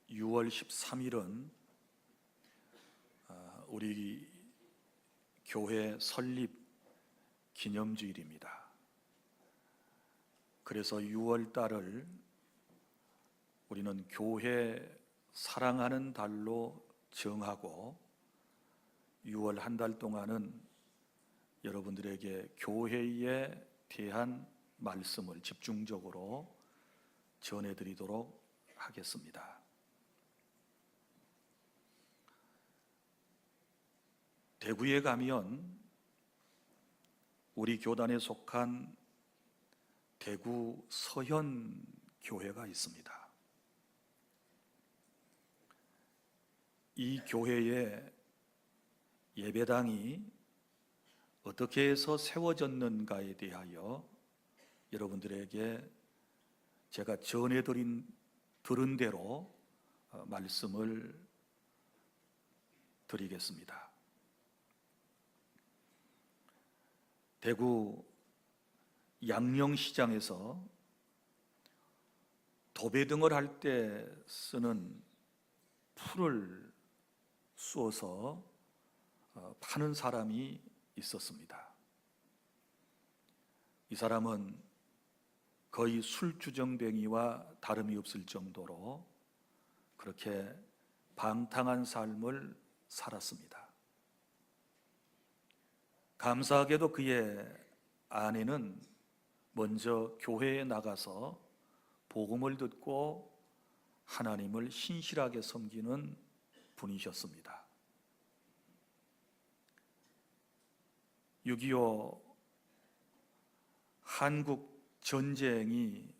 6월 13일은 우리 교회 설립 기념주일입니다. 그래서 6월 달을 우리는 교회 사랑하는 달로 정하고 6월 한 달 동안은 여러분들에게 교회에 대한 말씀을 집중적으로 전해드리도록 하겠습니다. 대구에 가면 우리 교단에 속한 대구 서현 교회가 있습니다. 이 교회의 예배당이 어떻게 해서 세워졌는가에 대하여 여러분들에게 제가 들은 대로 말씀을 드리겠습니다. 대구 양령시장에서 도배등을 할 때 쓰는 풀을 쏘서 파는 사람이 있었습니다. 이 사람은 거의 술주정뱅이와 다름이 없을 정도로 그렇게 방탕한 삶을 살았습니다. 감사하게도 그의 아내는 먼저 교회에 나가서 복음을 듣고 하나님을 신실하게 섬기는 분이셨습니다. 6.25 한국 전쟁이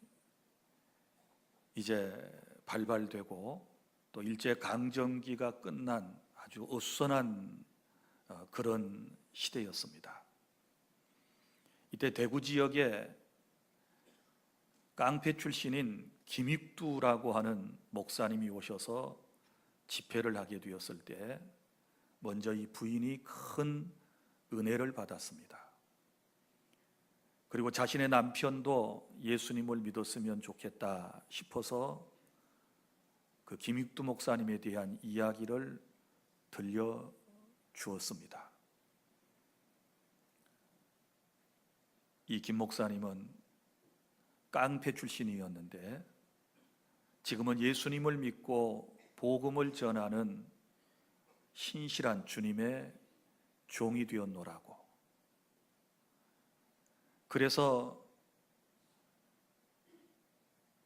이제 발발되고 또 일제강점기가 끝난 아주 어수선한 그런 시대였습니다. 이때 대구 지역에 깡패 출신인 김익두라고 하는 목사님이 오셔서 집회를 하게 되었을 때 먼저 이 부인이 큰 은혜를 받았습니다. 그리고 자신의 남편도 예수님을 믿었으면 좋겠다 싶어서 그 김익두 목사님에 대한 이야기를 들려주었습니다. 이 김 목사님은 깡패 출신이었는데 지금은 예수님을 믿고 복음을 전하는 신실한 주님의 종이 되었노라고. 그래서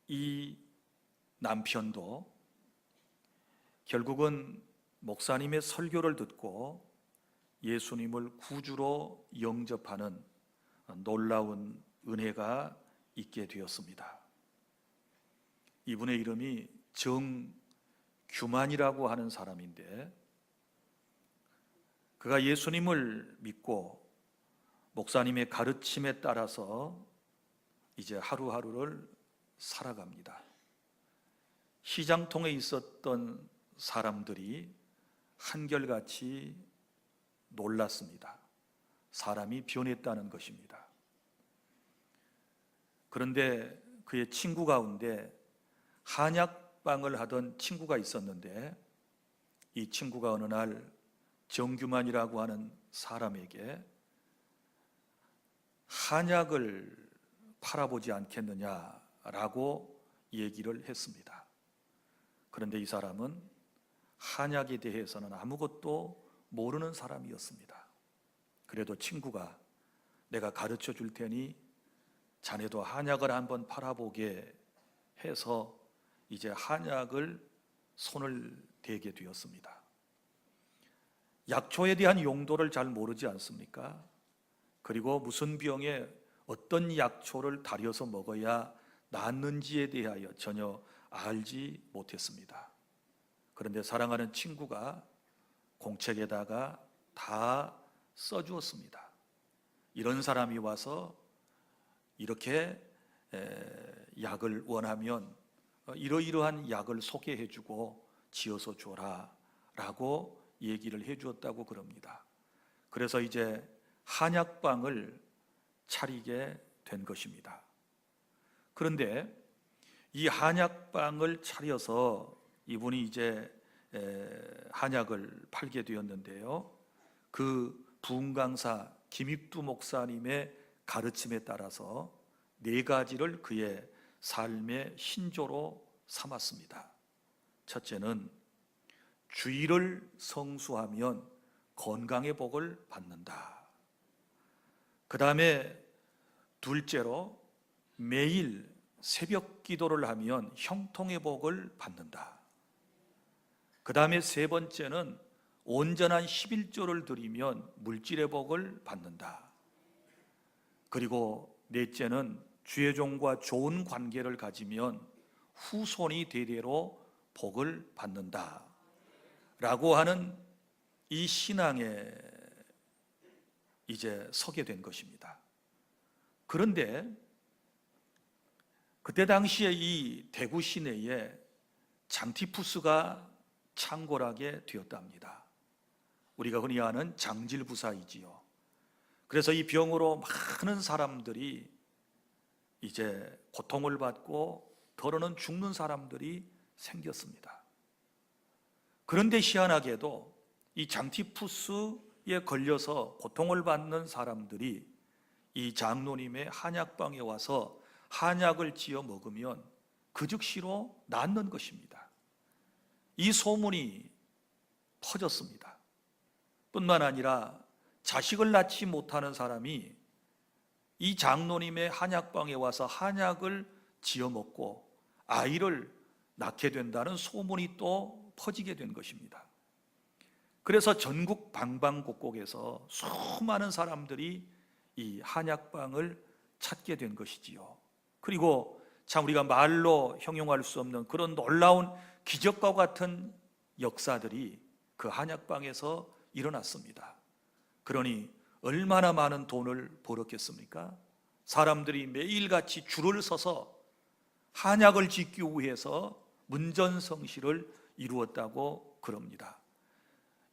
이 남편도 결국은 목사님의 설교를 듣고 예수님을 구주로 영접하는 놀라운 은혜가 있게 되었습니다. 이분의 이름이 정규만이라고 하는 사람인데 그가 예수님을 믿고 목사님의 가르침에 따라서 이제 하루하루를 살아갑니다. 시장통에 있었던 사람들이 한결같이 놀랐습니다. 사람이 변했다는 것입니다. 그런데 그의 친구 가운데 한약방을 하던 친구가 있었는데 이 친구가 어느 날 정규만이라고 하는 사람에게 한약을 팔아보지 않겠느냐라고 얘기를 했습니다. 그런데 이 사람은 한약에 대해서는 아무것도 모르는 사람이었습니다. 그래도 친구가 내가 가르쳐 줄 테니 자네도 한약을 한번 팔아보게 해서 이제 한약을 손을 대게 되었습니다. 약초에 대한 용도를 잘 모르지 않습니까? 그리고 무슨 병에 어떤 약초를 달여서 먹어야 낫는지에 대하여 전혀 알지 못했습니다. 그런데 사랑하는 친구가 공책에다가 다 써주었습니다. 이런 사람이 와서 이렇게 약을 원하면 이러이러한 약을 소개해주고 지어서 줘라 라고 얘기를 해주었다고 그럽니다. 그래서 이제 한약방을 차리게 된 것입니다. 그런데 이 한약방을 차려서 이분이 이제 한약을 팔게 되었는데요. 그 부흥강사 김익두 목사님의 가르침에 따라서 4가지를 그의 삶의 신조로 삼았습니다. 첫째는 주일을 성수하면 건강의 복을 받는다. 그 다음에 둘째로 매일 새벽 기도를 하면 형통의 복을 받는다. 그 다음에 세 번째는 온전한 11조를 드리면 물질의 복을 받는다. 그리고 넷째는 주의 종과 좋은 관계를 가지면 후손이 대대로 복을 받는다 라고 하는 이 신앙에 이제 서게 된 것입니다. 그런데 그때 당시에 이 대구 시내에 장티푸스가 창궐하게 되었답니다. 우리가 흔히 아는 장질부사이지요. 그래서 이 병으로 많은 사람들이 이제 고통을 받고 더러는 죽는 사람들이 생겼습니다. 그런데 희한하게도 이 장티푸스에 걸려서 고통을 받는 사람들이 이 장로님의 한약방에 와서 한약을 지어 먹으면 그 즉시로 낫는 것입니다. 이 소문이 퍼졌습니다. 뿐만 아니라 자식을 낳지 못하는 사람이 이 장로님의 한약방에 와서 한약을 지어 먹고 아이를 낳게 된다는 소문이 또 퍼지게 된 것입니다. 그래서 전국 방방곡곡에서 수많은 사람들이 이 한약방을 찾게 된 것이지요. 그리고 참 우리가 말로 형용할 수 없는 그런 놀라운 기적과 같은 역사들이 그 한약방에서 일어났습니다. 그러니 얼마나 많은 돈을 벌었겠습니까? 사람들이 매일같이 줄을 서서 한약을 짓기 위해서 문전성시를 이루었다고 그럽니다.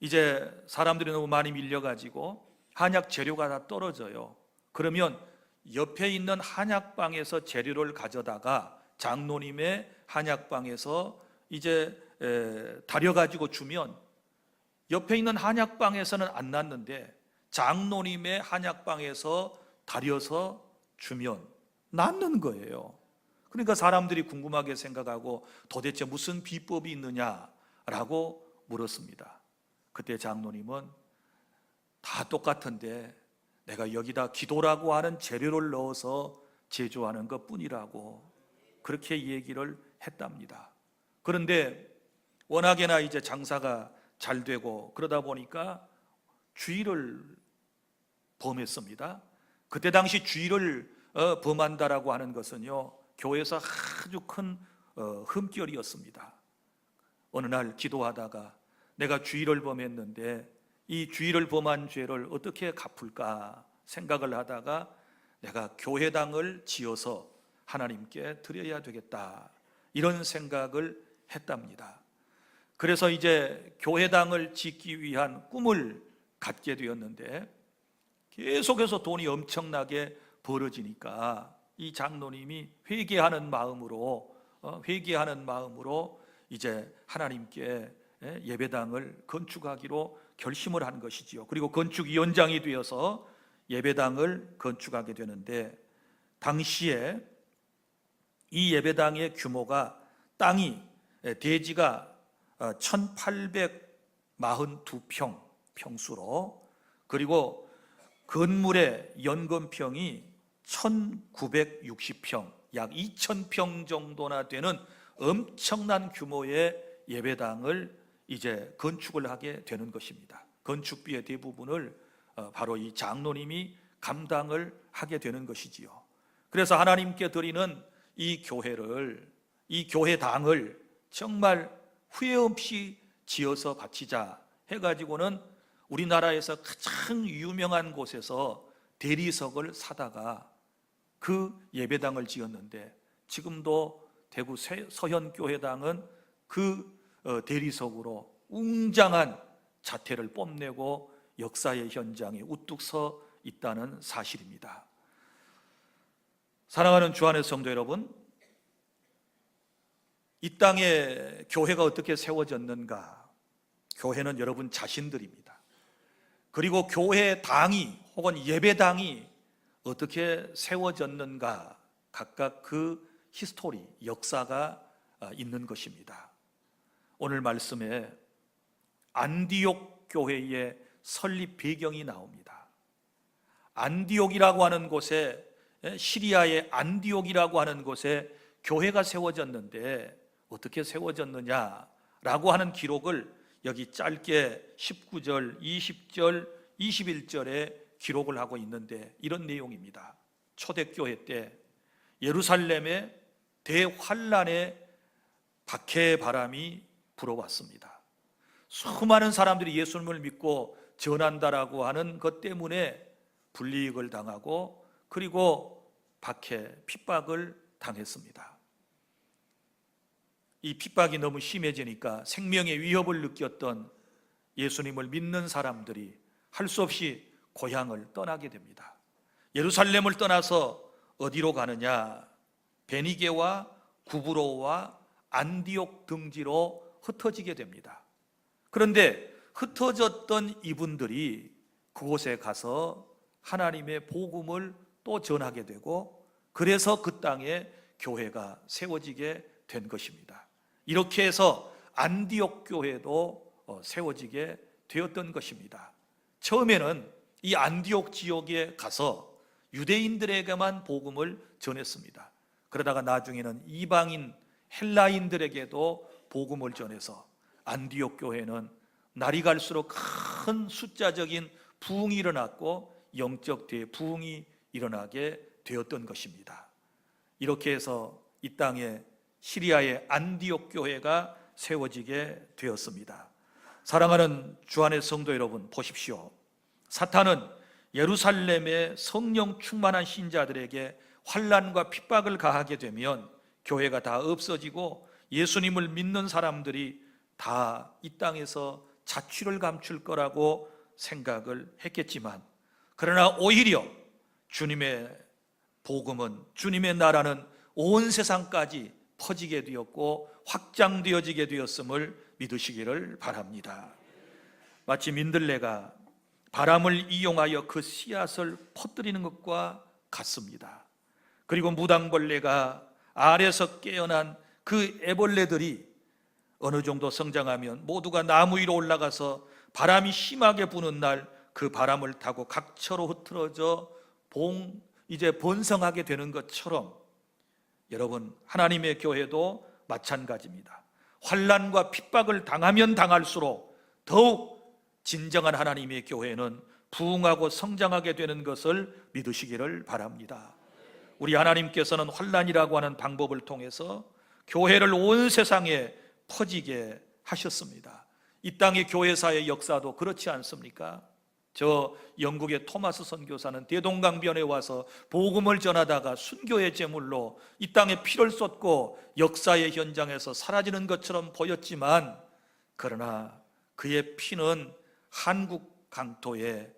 이제 사람들이 너무 많이 밀려가지고 한약 재료가 다 떨어져요. 그러면 옆에 있는 한약방에서 재료를 가져다가 장로님의 한약방에서 이제 다려가지고 주면 옆에 있는 한약방에서는 안 낫는데 장로님의 한약방에서 다려서 주면 낫는 거예요. 그러니까 사람들이 궁금하게 생각하고 도대체 무슨 비법이 있느냐라고 물었습니다. 그때 장로님은 다 똑같은데 내가 여기다 기도라고 하는 재료를 넣어서 제조하는 것 뿐이라고 그렇게 얘기를 했답니다. 그런데 워낙에나 이제 장사가 잘 되고 그러다 보니까 주의를 범했습니다. 그때 당시 주의를 범한다라고 하는 것은요, 교회에서 아주 큰 흠결이었습니다. 어느 날 기도하다가 내가 주의를 범했는데 이 주의를 범한 죄를 어떻게 갚을까 생각을 하다가 내가 교회당을 지어서 하나님께 드려야 되겠다 이런 생각을 했답니다. 그래서 이제 교회당을 짓기 위한 꿈을 갖게 되었는데 계속해서 돈이 엄청나게 벌어지니까 이 장로님이 회개하는 마음으로 이제 하나님께 예배당을 건축하기로 결심을 한 것이지요. 그리고 건축위원장이 되어서 예배당을 건축하게 되는데 당시에 이 예배당의 규모가 땅이 대지가 1842평 평수로 그리고 건물의 연건평이 1960평 약 2000평 정도나 되는 엄청난 규모의 예배당을 이제 건축을 하게 되는 것입니다. 건축비의 대부분을 바로 이 장로님이 감당을 하게 되는 것이지요. 그래서 하나님께 드리는 이 교회당을 정말 후회 없이 지어서 바치자 해가지고는 우리나라에서 가장 유명한 곳에서 대리석을 사다가 그 예배당을 지었는데 지금도 대구 서현교회당은 그 대리석으로 웅장한 자태를 뽐내고 역사의 현장에 우뚝 서 있다는 사실입니다. 사랑하는 주안의 성도 여러분, 이 땅에 교회가 어떻게 세워졌는가? 교회는 여러분 자신들입니다. 그리고 교회 당이 혹은 예배당이 어떻게 세워졌는가? 각각 그 히스토리, 역사가 있는 것입니다. 오늘 말씀에 안디옥 교회의 설립 배경이 나옵니다. 안디옥이라고 하는 곳에, 시리아의 안디옥이라고 하는 곳에 교회가 세워졌는데 어떻게 세워졌느냐라고 하는 기록을 여기 짧게 19절, 20절, 21절에 기록을 하고 있는데 이런 내용입니다. 초대교회 때 예루살렘에 대환란의 박해바람이 불어왔습니다. 수많은 사람들이 예수님을 믿고 전한다라고 하는 것 때문에 불이익을 당하고 그리고 박해, 핍박을 당했습니다. 이 핍박이 너무 심해지니까 생명의 위협을 느꼈던 예수님을 믿는 사람들이 할 수 없이 고향을 떠나게 됩니다. 예루살렘을 떠나서 어디로 가느냐? 베니게와 구브로와 안디옥 등지로 흩어지게 됩니다. 그런데 흩어졌던 이분들이 그곳에 가서 하나님의 복음을 또 전하게 되고 그래서 그 땅에 교회가 세워지게 된 것입니다. 이렇게 해서 안디옥 교회도 세워지게 되었던 것입니다. 처음에는 이 안디옥 지역에 가서 유대인들에게만 복음을 전했습니다. 그러다가 나중에는 이방인 헬라인들에게도 복음을 전해서 안디옥 교회는 날이 갈수록 큰 숫자적인 부흥이 일어났고 영적 대부흥이 일어나게 되었던 것입니다. 이렇게 해서 이 땅에 시리아의 안디옥 교회가 세워지게 되었습니다. 사랑하는 주안의 성도 여러분, 보십시오. 사탄은 예루살렘의 성령 충만한 신자들에게 환난과 핍박을 가하게 되면 교회가 다 없어지고 예수님을 믿는 사람들이 다 이 땅에서 자취를 감출 거라고 생각을 했겠지만, 그러나 오히려 주님의 복음은, 주님의 나라는 온 세상까지 퍼지게 되었고 확장되어지게 되었음을 믿으시기를 바랍니다. 마치 민들레가 바람을 이용하여 그 씨앗을 퍼뜨리는 것과 같습니다. 그리고 무당벌레가 알에서 깨어난 그 애벌레들이 어느 정도 성장하면 모두가 나무 위로 올라가서 바람이 심하게 부는 날 그 바람을 타고 각처로 흐트러져 이제 번성하게 되는 것처럼, 여러분, 하나님의 교회도 마찬가지입니다. 환난과 핍박을 당하면 당할수록 더욱 진정한 하나님의 교회는 부흥하고 성장하게 되는 것을 믿으시기를 바랍니다. 우리 하나님께서는 환난이라고 하는 방법을 통해서 교회를 온 세상에 퍼지게 하셨습니다. 이 땅의 교회사의 역사도 그렇지 않습니까? 저 영국의 토마스 선교사는 대동강변에 와서 복음을 전하다가 순교의 제물로 이 땅에 피를 쏟고 역사의 현장에서 사라지는 것처럼 보였지만, 그러나 그의 피는 한국 강토에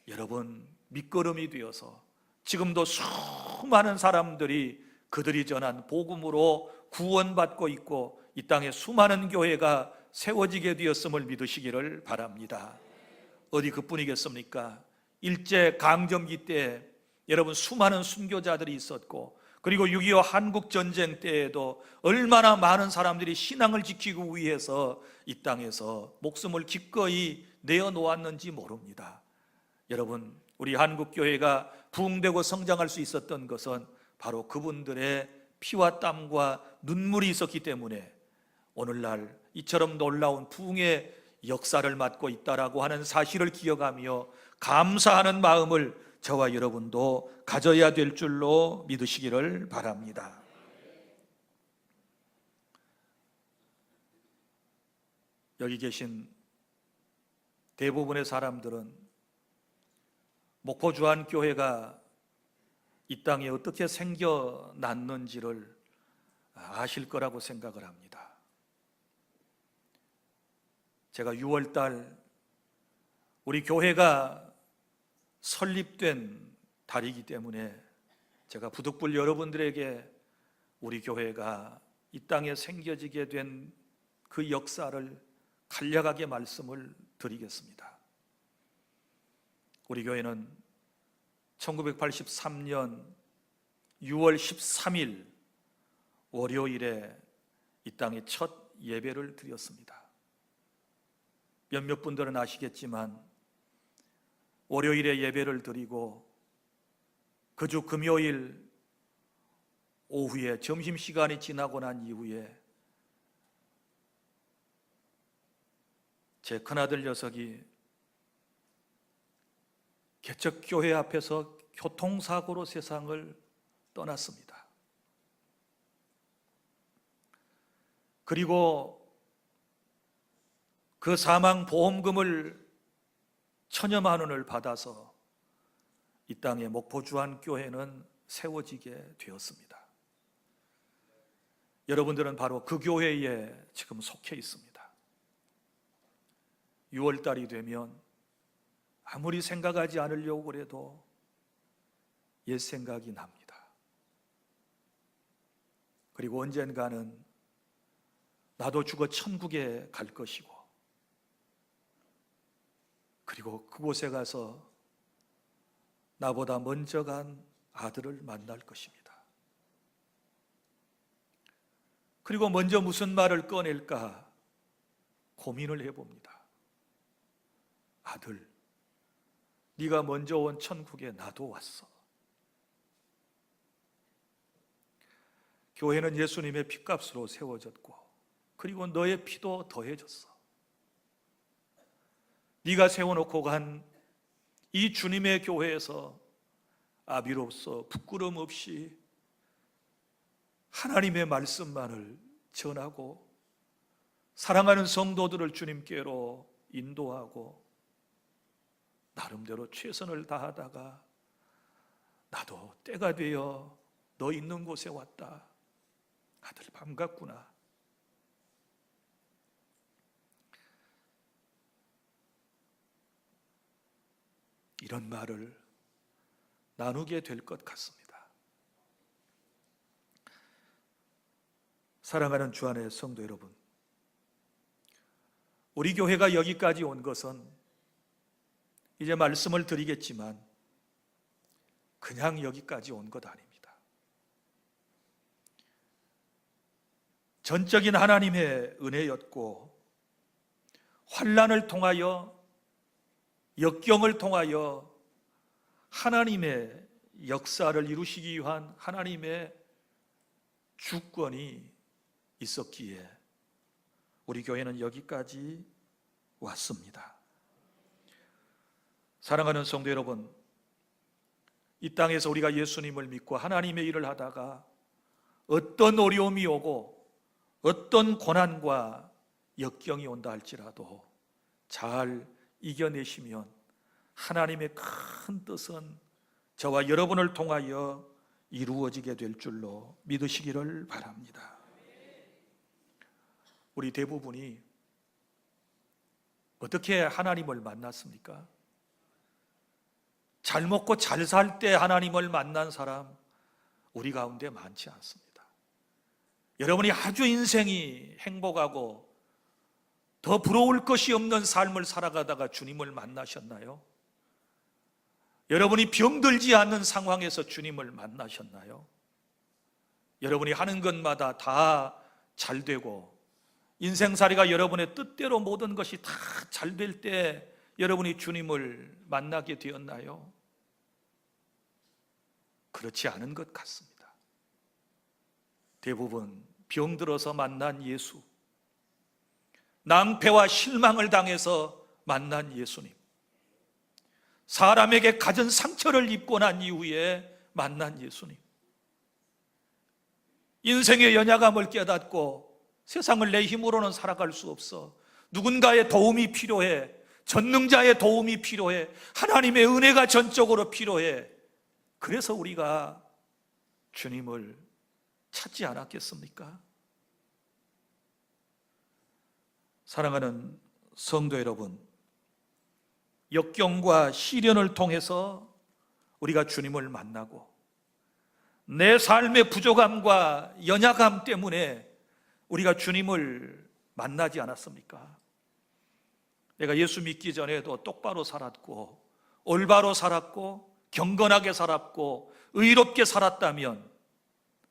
여러분 밑거름이 되어서 지금도 수많은 사람들이 그들이 전한 복음으로 구원받고 있고 이 땅에 수많은 교회가 세워지게 되었음을 믿으시기를 바랍니다. 어디 그뿐이겠습니까? 일제 강점기 때 여러분 수많은 순교자들이 있었고, 그리고 6.25 한국전쟁 때에도 얼마나 많은 사람들이 신앙을 지키기 위해서 이 땅에서 목숨을 기꺼이 내어놓았는지 모릅니다. 여러분, 우리 한국교회가 부흥되고 성장할 수 있었던 것은 바로 그분들의 피와 땀과 눈물이 있었기 때문에 오늘날 이처럼 놀라운 부흥의 역사를 맡고 있다라고 하는 사실을 기억하며 감사하는 마음을 저와 여러분도 가져야 될 줄로 믿으시기를 바랍니다. 여기 계신 대부분의 사람들은 목포주안교회가 이 땅에 어떻게 생겨났는지를 아실 거라고 생각을 합니다. 제가 6월달 우리 교회가 설립된 달이기 때문에 제가 부득불 여러분들에게 우리 교회가 이 땅에 생겨지게 된 그 역사를 간략하게 말씀을 드리겠습니다. 우리 교회는 1983년 6월 13일 월요일에 이 땅에 첫 예배를 드렸습니다. 몇몇 분들은 아시겠지만 월요일에 예배를 드리고 그 주 금요일 오후에 점심시간이 지나고 난 이후에 제 큰아들 녀석이 개척교회 앞에서 교통사고로 세상을 떠났습니다. 그리고 그 사망보험금을 1,000여만 원을 받아서 이 땅에 목포주안교회는 세워지게 되었습니다. 여러분들은 바로 그 교회에 지금 속해 있습니다. 6월달이 되면 아무리 생각하지 않으려고 해도 옛 생각이 납니다. 그리고 언젠가는 나도 죽어 천국에 갈 것이고, 그리고 그곳에 가서 나보다 먼저 간 아들을 만날 것입니다. 그리고 먼저 무슨 말을 꺼낼까 고민을 해봅니다. 아들, 네가 먼저 온 천국에 나도 왔어. 교회는 예수님의 피값으로 세워졌고, 그리고 너의 피도 더해졌어. 네가 세워놓고 간 이 주님의 교회에서 아비로서 부끄럼 없이 하나님의 말씀만을 전하고 사랑하는 성도들을 주님께로 인도하고 나름대로 최선을 다하다가 나도 때가 되어 너 있는 곳에 왔다. 아들 반갑구나. 이런 말을 나누게 될 것 같습니다. 사랑하는 주 안의 성도 여러분, 우리 교회가 여기까지 온 것은 이제 말씀을 드리겠지만 그냥 여기까지 온 것 아닙니다. 전적인 하나님의 은혜였고, 환난을 통하여, 역경을 통하여 하나님의 역사를 이루시기 위한 하나님의 주권이 있었기에 우리 교회는 여기까지 왔습니다. 사랑하는 성도 여러분, 이 땅에서 우리가 예수님을 믿고 하나님의 일을 하다가 어떤 어려움이 오고 어떤 고난과 역경이 온다 할지라도 잘 이겨내시면 하나님의 큰 뜻은 저와 여러분을 통하여 이루어지게 될 줄로 믿으시기를 바랍니다. 우리 대부분이 어떻게 하나님을 만났습니까? 잘 먹고 잘 살 때 하나님을 만난 사람 우리 가운데 많지 않습니다. 여러분이 아주 인생이 행복하고 더 부러울 것이 없는 삶을 살아가다가 주님을 만나셨나요? 여러분이 병들지 않는 상황에서 주님을 만나셨나요? 여러분이 하는 것마다 다 잘 되고 인생살이가 여러분의 뜻대로 모든 것이 다 잘 될 때 여러분이 주님을 만나게 되었나요? 그렇지 않은 것 같습니다. 대부분 병들어서 만난 예수, 낭패와 실망을 당해서 만난 예수님, 사람에게 갖은 상처를 입고 난 이후에 만난 예수님, 인생의 연약함을 깨닫고 세상을 내 힘으로는 살아갈 수 없어, 누군가의 도움이 필요해, 전능자의 도움이 필요해, 하나님의 은혜가 전적으로 필요해. 그래서 우리가 주님을 찾지 않았겠습니까? 사랑하는 성도 여러분, 역경과 시련을 통해서 우리가 주님을 만나고 내 삶의 부족함과 연약함 때문에 우리가 주님을 만나지 않았습니까? 내가 예수 믿기 전에도 똑바로 살았고 올바로 살았고 경건하게 살았고 의롭게 살았다면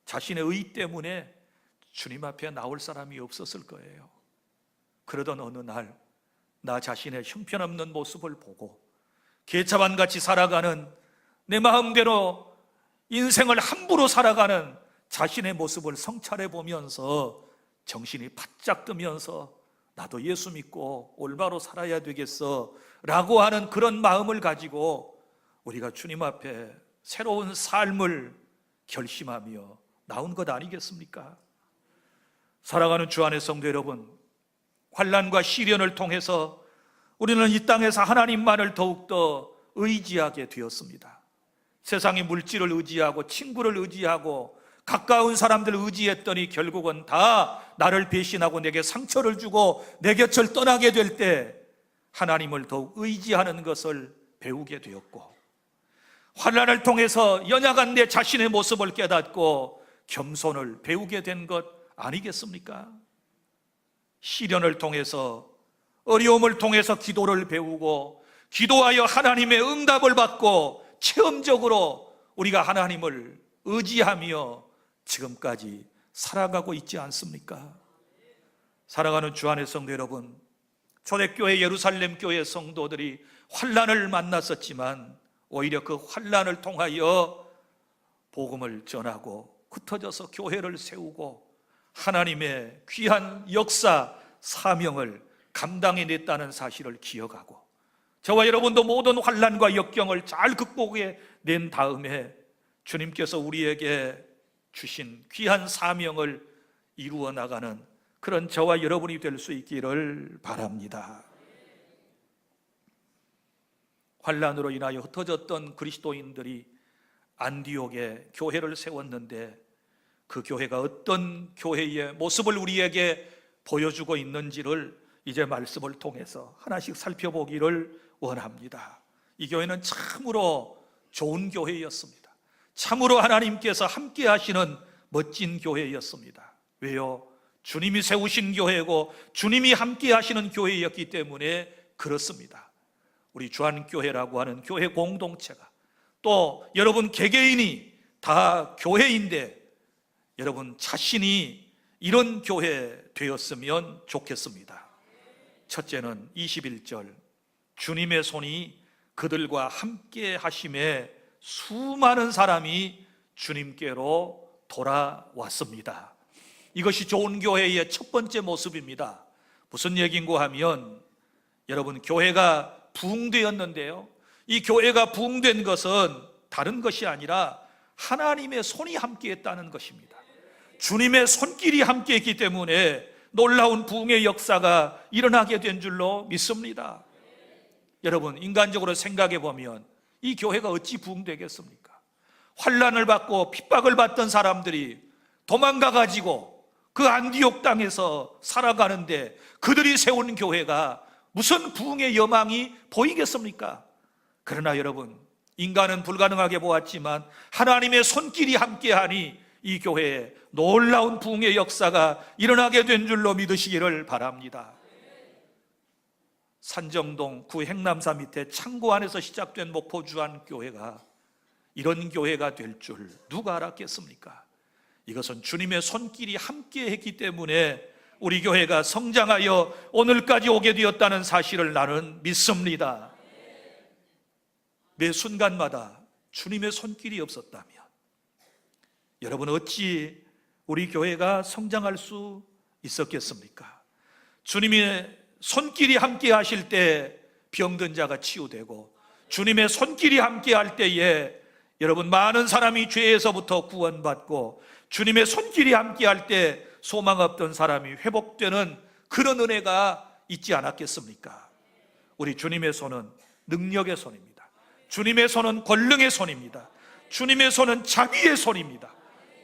자신의 의 때문에 주님 앞에 나올 사람이 없었을 거예요. 그러던 어느 날 나 자신의 형편없는 모습을 보고 개차반같이 살아가는, 내 마음대로 인생을 함부로 살아가는 자신의 모습을 성찰해 보면서 정신이 바짝 뜨면서 나도 예수 믿고 올바로 살아야 되겠어 라고 하는 그런 마음을 가지고 우리가 주님 앞에 새로운 삶을 결심하며 나온 것 아니겠습니까? 사랑하는 주 안의 성도 여러분, 환난과 시련을 통해서 우리는 이 땅에서 하나님만을 더욱더 의지하게 되었습니다. 세상의 물질을 의지하고 친구를 의지하고 가까운 사람들을 의지했더니 결국은 다 나를 배신하고 내게 상처를 주고 내 곁을 떠나게 될 때 하나님을 더욱 의지하는 것을 배우게 되었고, 환난을 통해서 연약한 내 자신의 모습을 깨닫고 겸손을 배우게 된 것 아니겠습니까? 시련을 통해서, 어려움을 통해서 기도를 배우고 기도하여 하나님의 응답을 받고 체험적으로 우리가 하나님을 의지하며 지금까지 살아가고 있지 않습니까? 사랑하는 주 안의 성도 여러분, 초대교회 예루살렘 교회 성도들이 환난을 만났었지만 오히려 그 환난을 통하여 복음을 전하고 흩어져서 교회를 세우고 하나님의 귀한 역사, 사명을 감당해냈다는 사실을 기억하고, 저와 여러분도 모든 환난과 역경을 잘 극복해낸 다음에 주님께서 우리에게 주신 귀한 사명을 이루어 나가는 그런 저와 여러분이 될 수 있기를 바랍니다. 환난으로 인하여 흩어졌던 그리스도인들이 안디옥에 교회를 세웠는데 그 교회가 어떤 교회의 모습을 우리에게 보여주고 있는지를 이제 말씀을 통해서 하나씩 살펴보기를 원합니다. 이 교회는 참으로 좋은 교회였습니다. 참으로 하나님께서 함께 하시는 멋진 교회였습니다. 왜요? 주님이 세우신 교회고 주님이 함께 하시는 교회였기 때문에 그렇습니다. 우리 주안교회라고 하는 교회 공동체가, 또 여러분 개개인이 다 교회인데 여러분 자신이 이런 교회 되었으면 좋겠습니다. 첫째는 21절, 주님의 손이 그들과 함께 하심에 수많은 사람이 주님께로 돌아왔습니다. 이것이 좋은 교회의 첫 번째 모습입니다. 무슨 얘기인고 하면, 여러분 교회가 부흥되었는데요, 이 교회가 부흥된 것은 다른 것이 아니라 하나님의 손이 함께했다는 것입니다. 주님의 손길이 함께했기 때문에 놀라운 부흥의 역사가 일어나게 된 줄로 믿습니다. 여러분, 인간적으로 생각해 보면 이 교회가 어찌 부흥되겠습니까? 환난을 받고 핍박을 받던 사람들이 도망가 가지고 그 안디옥 땅에서 살아가는데 그들이 세운 교회가 무슨 부흥의 여망이 보이겠습니까? 그러나 여러분, 인간은 불가능하게 보았지만 하나님의 손길이 함께하니 이 교회에 놀라운 부흥의 역사가 일어나게 된 줄로 믿으시기를 바랍니다. 산정동 구 행남사 밑에 창고 안에서 시작된 목포주안교회가 이런 교회가 될 줄 누가 알았겠습니까? 이것은 주님의 손길이 함께 했기 때문에 우리 교회가 성장하여 오늘까지 오게 되었다는 사실을 나는 믿습니다. 매 순간마다 주님의 손길이 없었다면 여러분 어찌 우리 교회가 성장할 수 있었겠습니까? 주님의 손길이 함께 하실 때 병든 자가 치유되고, 주님의 손길이 함께 할 때에 여러분 많은 사람이 죄에서부터 구원받고, 주님의 손길이 함께 할 때 소망 없던 사람이 회복되는 그런 은혜가 있지 않았겠습니까? 우리 주님의 손은 능력의 손입니다. 주님의 손은 권능의 손입니다. 주님의 손은 자비의 손입니다.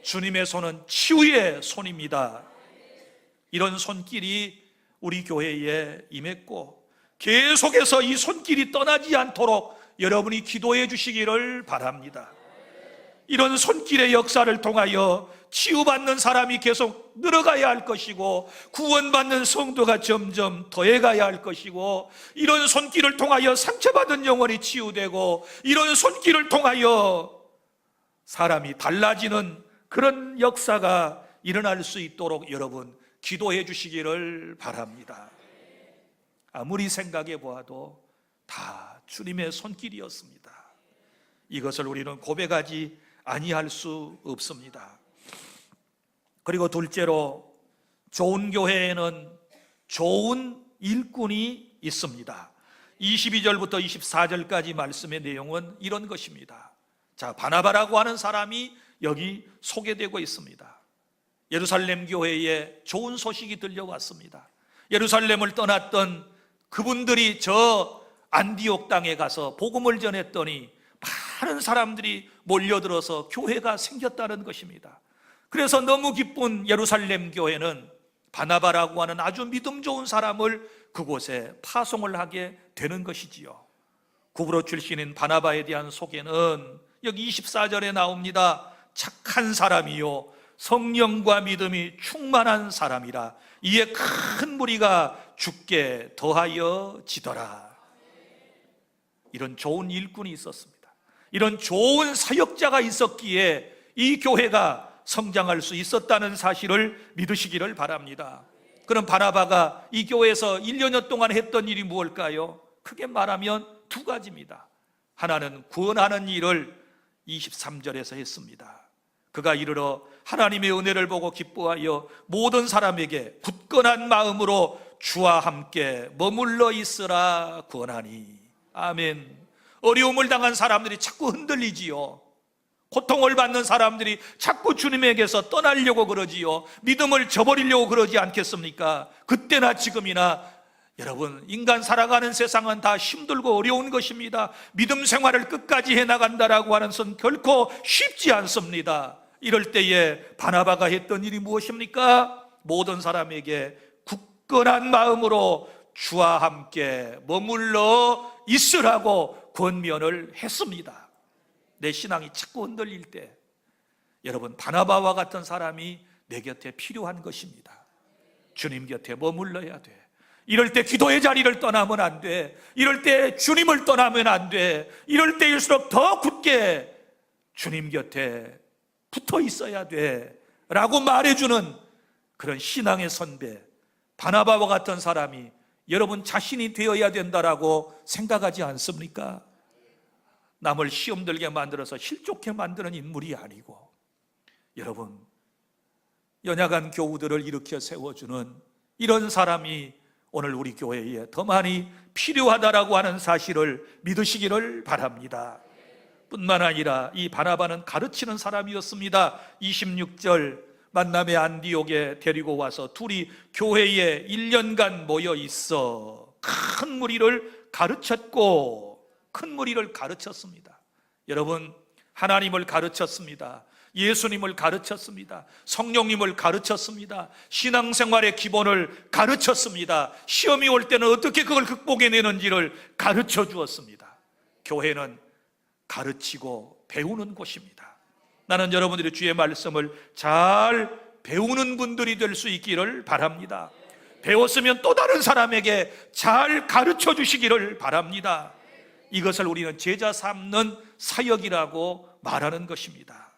주님의 손은 치유의 손입니다. 이런 손길이 우리 교회에 임했고 계속해서 이 손길이 떠나지 않도록 여러분이 기도해 주시기를 바랍니다. 이런 손길의 역사를 통하여 치유받는 사람이 계속 늘어가야 할 것이고, 구원받는 성도가 점점 더해가야 할 것이고, 이런 손길을 통하여 상처받은 영혼이 치유되고, 이런 손길을 통하여 사람이 달라지는 그런 역사가 일어날 수 있도록 여러분 기도해 주시기를 바랍니다. 아무리 생각해 보아도 다 주님의 손길이었습니다. 이것을 우리는 고백하지 아니할 수 없습니다. 그리고 둘째로, 좋은 교회에는 좋은 일꾼이 있습니다. 22절부터 24절까지 말씀의 내용은 이런 것입니다. 자, 바나바라고 하는 사람이 여기 소개되고 있습니다. 예루살렘 교회에 좋은 소식이 들려왔습니다. 예루살렘을 떠났던 그분들이 저 안디옥 땅에 가서 복음을 전했더니 많은 사람들이 몰려들어서 교회가 생겼다는 것입니다. 그래서 너무 기쁜 예루살렘 교회는 바나바라고 하는 아주 믿음 좋은 사람을 그곳에 파송을 하게 되는 것이지요. 구브로 출신인 바나바에 대한 소개는 여기 24절에 나옵니다. 착한 사람이요 성령과 믿음이 충만한 사람이라 이에 큰 무리가 죽게 더하여 지더라. 이런 좋은 일꾼이 있었습니다. 이런 좋은 사역자가 있었기에 이 교회가 성장할 수 있었다는 사실을 믿으시기를 바랍니다. 그럼 바나바가 이 교회에서 1년여 동안 했던 일이 무엇일까요? 크게 말하면 두 가지입니다. 하나는 구원하는 일을 23절에서 했습니다. 그가 이르러 하나님의 은혜를 보고 기뻐하여 모든 사람에게 굳건한 마음으로 주와 함께 머물러 있으라 구원하니. 아멘. 어려움을 당한 사람들이 자꾸 흔들리지요. 고통을 받는 사람들이 자꾸 주님에게서 떠나려고 그러지요. 믿음을 저버리려고 그러지 않겠습니까? 그때나 지금이나 여러분, 인간 살아가는 세상은 다 힘들고 어려운 것입니다. 믿음 생활을 끝까지 해나간다라고 하는 것은 결코 쉽지 않습니다. 이럴 때에 바나바가 했던 일이 무엇입니까? 모든 사람에게 굳건한 마음으로 주와 함께 머물러 있으라고 권면을 했습니다. 내 신앙이 자꾸 흔들릴 때 여러분, 바나바와 같은 사람이 내 곁에 필요한 것입니다. 주님 곁에 머물러야 돼. 이럴 때 기도의 자리를 떠나면 안 돼. 이럴 때 주님을 떠나면 안 돼. 이럴 때일수록 더 굳게 주님 곁에 붙어 있어야 돼 라고 말해주는 그런 신앙의 선배 바나바와 같은 사람이 여러분 자신이 되어야 된다라고 생각하지 않습니까? 남을 시험 들게 만들어서 실족해 만드는 인물이 아니고, 여러분 연약한 교우들을 일으켜 세워주는 이런 사람이 오늘 우리 교회에 더 많이 필요하다라고 하는 사실을 믿으시기를 바랍니다. 뿐만 아니라 이 바나바는 가르치는 사람이었습니다. 26절, 만남의 안디옥에 데리고 와서 둘이 교회에 1년간 모여 있어 큰 무리를 가르쳤고, 큰 무리를 가르쳤습니다. 여러분, 하나님을 가르쳤습니다. 예수님을 가르쳤습니다. 성령님을 가르쳤습니다. 신앙생활의 기본을 가르쳤습니다. 시험이 올 때는 어떻게 그걸 극복해내는지를 가르쳐 주었습니다. 교회는 가르치고 배우는 곳입니다. 나는 여러분들이 주의 말씀을 잘 배우는 분들이 될 수 있기를 바랍니다. 배웠으면 또 다른 사람에게 잘 가르쳐 주시기를 바랍니다. 이것을 우리는 제자 삼는 사역이라고 말하는 것입니다.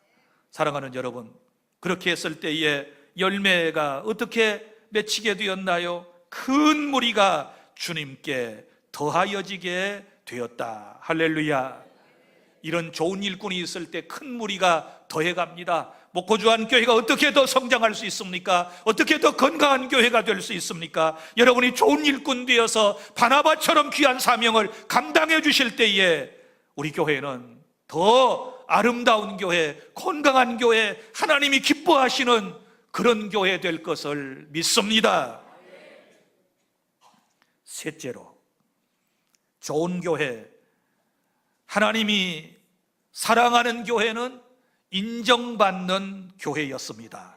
사랑하는 여러분, 그렇게 했을 때에 열매가 어떻게 맺히게 되었나요? 큰 무리가 주님께 더하여지게 되었다. 할렐루야. 이런 좋은 일꾼이 있을 때 큰 무리가 더해갑니다. 목포주한 교회가 어떻게 더 성장할 수 있습니까? 어떻게 더 건강한 교회가 될 수 있습니까? 여러분이 좋은 일꾼 되어서 바나바처럼 귀한 사명을 감당해 주실 때에 우리 교회는 더 아름다운 교회, 건강한 교회, 하나님이 기뻐하시는 그런 교회 될 것을 믿습니다. 셋째로, 좋은 교회, 하나님이 사랑하는 교회는 인정받는 교회였습니다.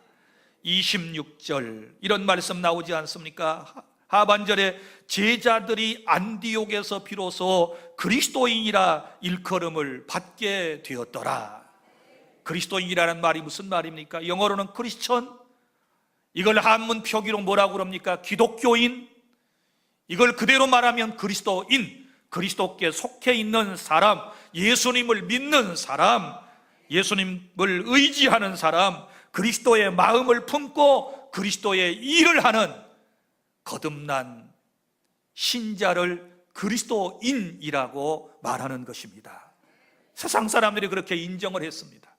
26절 이런 말씀 나오지 않습니까? 하반절에 제자들이 안디옥에서 비로소 그리스도인이라 일컬음을 받게 되었더라. 그리스도인이라는 말이 무슨 말입니까? 영어로는 크리스천, 이걸 한문 표기로 뭐라고 그럽니까? 기독교인. 이걸 그대로 말하면 그리스도인, 그리스도께 속해 있는 사람, 예수님을 믿는 사람, 예수님을 의지하는 사람, 그리스도의 마음을 품고 그리스도의 일을 하는 거듭난 신자를 그리스도인이라고 말하는 것입니다. 세상 사람들이 그렇게 인정을 했습니다.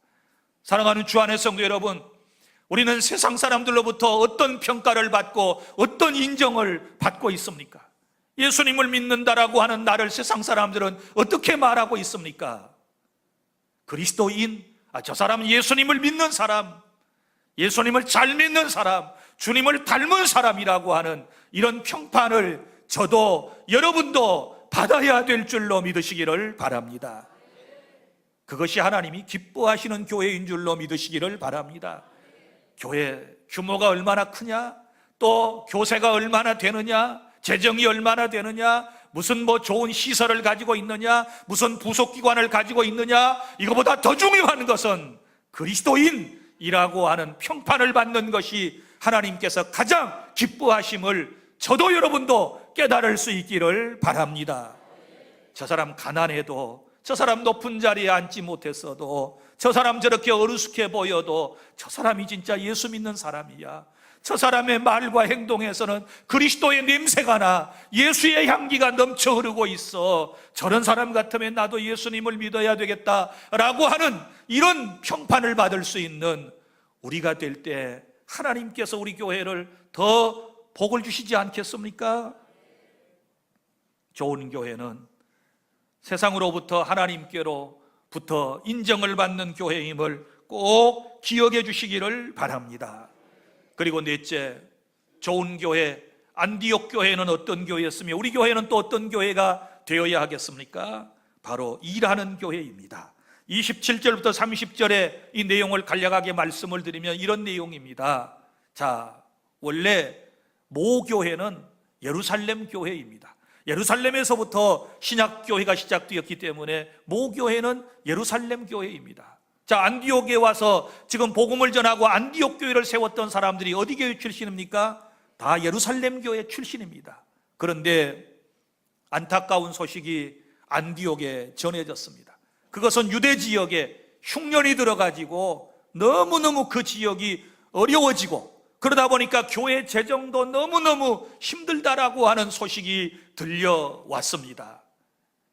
사랑하는 주 안의 성도 여러분, 우리는 세상 사람들로부터 어떤 평가를 받고 어떤 인정을 받고 있습니까? 예수님을 믿는다라고 하는 나를 세상 사람들은 어떻게 말하고 있습니까? 그리스도인, 저 사람은 예수님을 믿는 사람, 예수님을 잘 믿는 사람, 주님을 닮은 사람이라고 하는 이런 평판을 저도 여러분도 받아야 될 줄로 믿으시기를 바랍니다. 그것이 하나님이 기뻐하시는 교회인 줄로 믿으시기를 바랍니다. 교회 규모가 얼마나 크냐, 또 교세가 얼마나 되느냐, 재정이 얼마나 되느냐, 무슨 좋은 시설을 가지고 있느냐, 무슨 부속기관을 가지고 있느냐, 이거보다 더 중요한 것은 그리스도인이라고 하는 평판을 받는 것이 하나님께서 가장 기뻐하심을 저도 여러분도 깨달을 수 있기를 바랍니다. 저 사람 가난해도, 저 사람 높은 자리에 앉지 못했어도, 저 사람 저렇게 어리숙해 보여도 저 사람이 진짜 예수 믿는 사람이야. 저 사람의 말과 행동에서는 그리스도의 냄새가 나, 예수의 향기가 넘쳐 흐르고 있어. 저런 사람 같으면 나도 예수님을 믿어야 되겠다라고 하는 이런 평판을 받을 수 있는 우리가 될 때 하나님께서 우리 교회를 더 복을 주시지 않겠습니까? 좋은 교회는 세상으로부터 하나님께로부터 인정을 받는 교회임을 꼭 기억해 주시기를 바랍니다. 그리고 넷째, 좋은 교회, 안디옥 교회는 어떤 교회였으며 우리 교회는 또 어떤 교회가 되어야 하겠습니까? 바로 일하는 교회입니다. 27절부터 30절의 이 내용을 간략하게 말씀을 드리면 이런 내용입니다. 자, 원래 모교회는 예루살렘 교회입니다. 예루살렘에서부터 신약교회가 시작되었기 때문에 모교회는 예루살렘 교회입니다. 자, 안디옥에 와서 지금 복음을 전하고 안디옥 교회를 세웠던 사람들이 어디 교회 출신입니까? 다 예루살렘 교회 출신입니다. 그런데 안타까운 소식이 안디옥에 전해졌습니다. 그것은 유대 지역에 흉년이 들어가지고 너무너무 그 지역이 어려워지고, 그러다 보니까 교회 재정도 너무너무 힘들다라고 하는 소식이 들려왔습니다.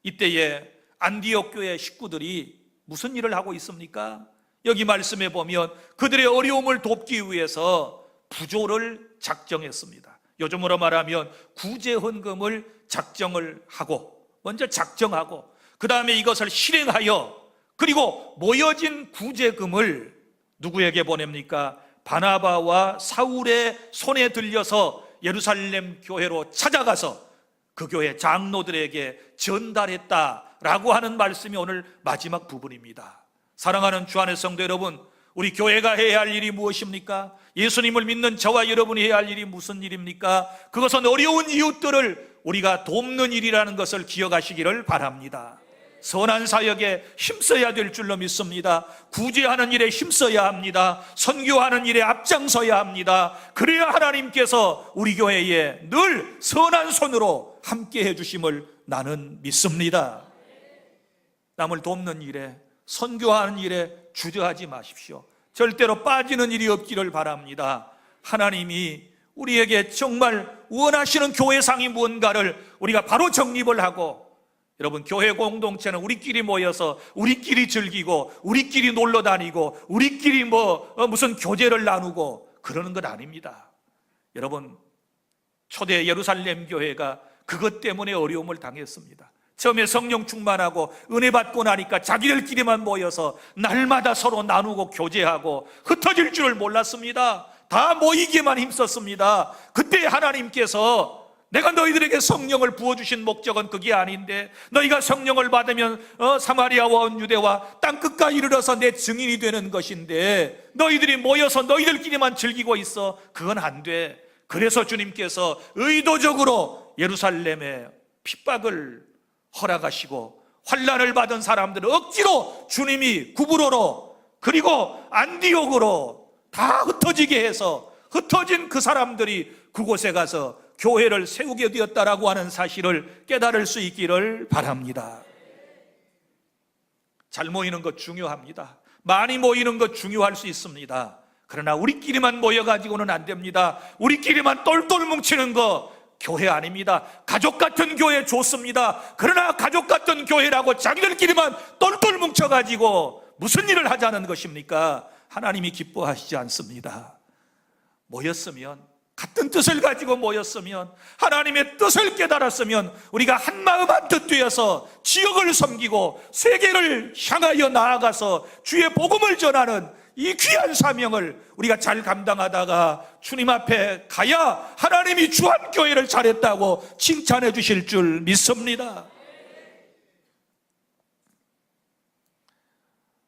이때에 안디옥 교회 식구들이 무슨 일을 하고 있습니까? 여기 말씀해 보면 그들의 어려움을 돕기 위해서 부조를 작정했습니다. 요즘으로 말하면 구제헌금을 작정을 하고, 먼저 작정하고 그 다음에 이것을 실행하여, 그리고 모여진 구제금을 누구에게 보냅니까? 바나바와 사울의 손에 들려서 예루살렘 교회로 찾아가서 그 교회 장로들에게 전달했다라고 하는 말씀이 오늘 마지막 부분입니다. 사랑하는 주 안의 성도 여러분, 우리 교회가 해야 할 일이 무엇입니까? 예수님을 믿는 저와 여러분이 해야 할 일이 무슨 일입니까? 그것은 어려운 이웃들을 우리가 돕는 일이라는 것을 기억하시기를 바랍니다. 선한 사역에 힘써야 될 줄로 믿습니다. 구제하는 일에 힘써야 합니다. 선교하는 일에 앞장서야 합니다. 그래야 하나님께서 우리 교회에 늘 선한 손으로 함께 해주심을 나는 믿습니다. 남을 돕는 일에, 선교하는 일에 주저하지 마십시오. 절대로 빠지는 일이 없기를 바랍니다. 하나님이 우리에게 정말 원하시는 교회상이 무언가를 우리가 바로 정립을 하고, 여러분, 교회 공동체는 우리끼리 모여서 우리끼리 즐기고 우리끼리 놀러 다니고 우리끼리 무슨 교제를 나누고 그러는 건 아닙니다. 여러분, 초대 예루살렘 교회가 그것 때문에 어려움을 당했습니다. 처음에 성령 충만하고 은혜 받고 나니까 자기들끼리만 모여서 날마다 서로 나누고 교제하고 흩어질 줄을 몰랐습니다. 다 모이기만 힘썼습니다. 그때 하나님께서 내가 너희들에게 성령을 부어주신 목적은 그게 아닌데, 너희가 성령을 받으면 사마리아와 온 유대와 땅끝까지 이르러서 내 증인이 되는 것인데 너희들이 모여서 너희들끼리만 즐기고 있어. 그건 안 돼. 그래서 주님께서 의도적으로 예루살렘에 핍박을 허락하시고 환난을 받은 사람들을 억지로 주님이 구부로로 그리고 안디옥으로 다 흩어지게 해서 흩어진 그 사람들이 그곳에 가서 교회를 세우게 되었다라고 하는 사실을 깨달을 수 있기를 바랍니다. 잘 모이는 것 중요합니다. 많이 모이는 것 중요할 수 있습니다. 그러나 우리끼리만 모여가지고는 안 됩니다. 우리끼리만 똘똘 뭉치는 거 교회 아닙니다. 가족 같은 교회 좋습니다. 그러나 가족 같은 교회라고 자기들끼리만 똘똘 뭉쳐가지고 무슨 일을 하자는 것입니까? 하나님이 기뻐하시지 않습니다. 모였으면, 같은 뜻을 가지고 모였으면, 하나님의 뜻을 깨달았으면 우리가 한마음 한뜻 되어서 지역을 섬기고 세계를 향하여 나아가서 주의 복음을 전하는 이 귀한 사명을 우리가 잘 감당하다가 주님 앞에 가야 하나님이 주한교회를 잘했다고 칭찬해 주실 줄 믿습니다.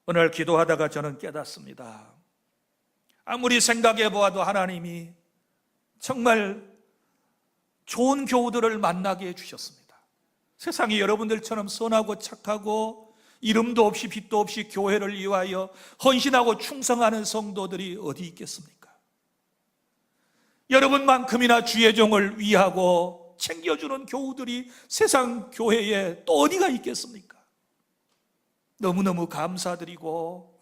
오늘 기도하다가 저는 깨닫습니다. 아무리 생각해 보아도 하나님이 정말 좋은 교우들을 만나게 해주셨습니다. 세상에 여러분들처럼 선하고 착하고 이름도 없이 빛도 없이 교회를 위하여 헌신하고 충성하는 성도들이 어디 있겠습니까? 여러분만큼이나 주의 종을 위하고 챙겨주는 교우들이 세상 교회에 또 어디가 있겠습니까? 너무너무 감사드리고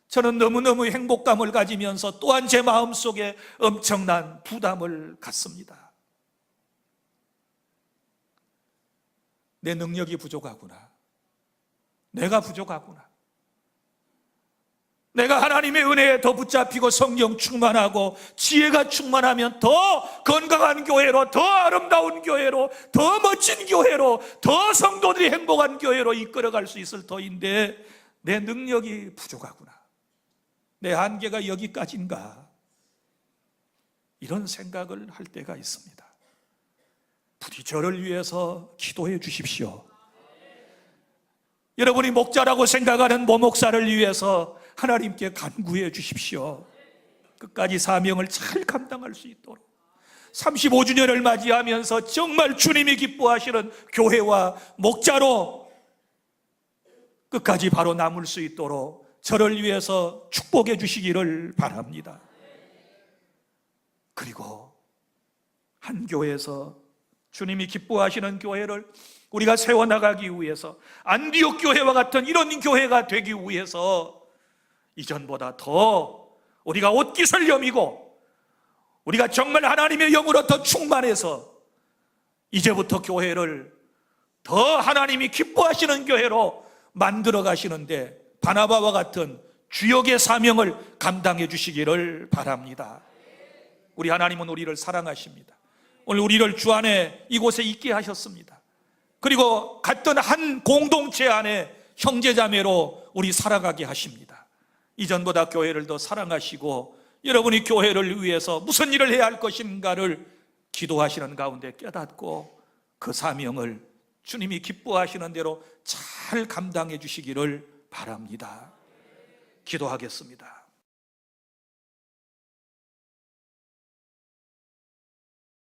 저는 너무너무 행복감을 가지면서 또한 제 마음속에 엄청난 부담을 갖습니다. 내 능력이 부족하구나. 내가 부족하구나. 내가 하나님의 은혜에 더 붙잡히고 성령 충만하고 지혜가 충만하면 더 건강한 교회로, 더 아름다운 교회로, 더 멋진 교회로, 더 성도들이 행복한 교회로 이끌어갈 수 있을 터인데 내 능력이 부족하구나. 내 한계가 여기까지인가? 이런 생각을 할 때가 있습니다. 부디 저를 위해서 기도해 주십시오. 여러분이 목자라고 생각하는 모목사를 위해서 하나님께 간구해 주십시오. 끝까지 사명을 잘 감당할 수 있도록 35주년을 맞이하면서 정말 주님이 기뻐하시는 교회와 목자로 끝까지 바로 남을 수 있도록 저를 위해서 축복해 주시기를 바랍니다. 그리고 한 교회에서 주님이 기뻐하시는 교회를 우리가 세워나가기 위해서 안디옥 교회와 같은 이런 교회가 되기 위해서 이전보다 더 우리가 옷깃을 여미고 우리가 정말 하나님의 영으로 더 충만해서 이제부터 교회를 더 하나님이 기뻐하시는 교회로 만들어 가시는데 바나바와 같은 주역의 사명을 감당해 주시기를 바랍니다. 우리 하나님은 우리를 사랑하십니다. 오늘 우리를 주 안에 이곳에 있게 하셨습니다. 그리고 같은 한 공동체 안에 형제자매로 우리 살아가게 하십니다. 이전보다 교회를 더 사랑하시고 여러분이 교회를 위해서 무슨 일을 해야 할 것인가를 기도하시는 가운데 깨닫고 그 사명을 주님이 기뻐하시는 대로 잘 감당해 주시기를 바랍니다. 기도하겠습니다.